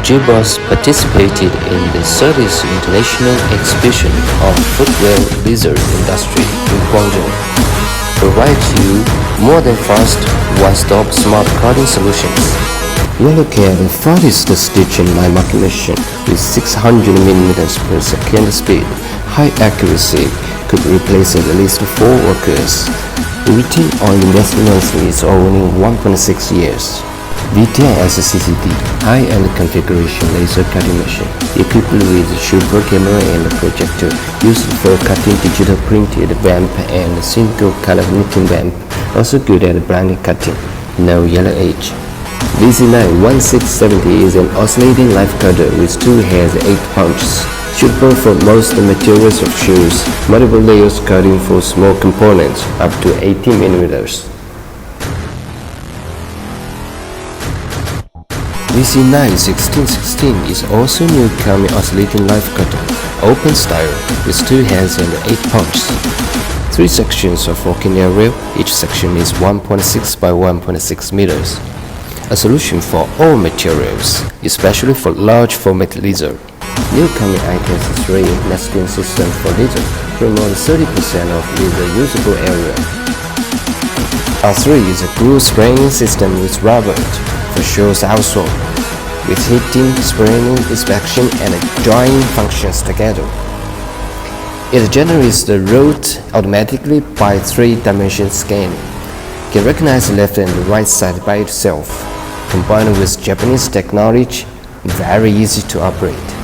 GBOS participated in the 30th International Exhibition on Footwear Leather Industry in Guangzhou. Provide you more than fast, one-stop smart cutting solutions. We are looking at the fastest stitching line marking machine with 600 mm per second speed. High accuracy could replace at least 4 workers. The return on investment is only 1.6 years. VTIS CCD, high-end configuration laser cutting machine, equipped with super camera and projector, used for cutting digital printed vamp and single color knitting vamp, also good at blind cutting, no yellow edge. VC9-1670 is an oscillating live cutter with 2 heads, 8 punches, suitable for most materials of shoes, multiple layers cutting for small components up to 18 mm. VC9-1616 is also new coming oscillating live cutter, open style with 2 hands and 8 punches. 3 sections of working area, each section is 1.6 by 1.6 meters. A solution for all materials, especially for large format leather. New coming ITS 3 nesting system for leather promote 30% of leather usable area. R3 is a glue spraying system with rubber for shoes outsole, with heating, spraying, inspection, and drying functions together. It generates the route automatically by 3-dimension scanning. Can recognize left and right side by itself. Combined with Japanese technology, very easy to operate.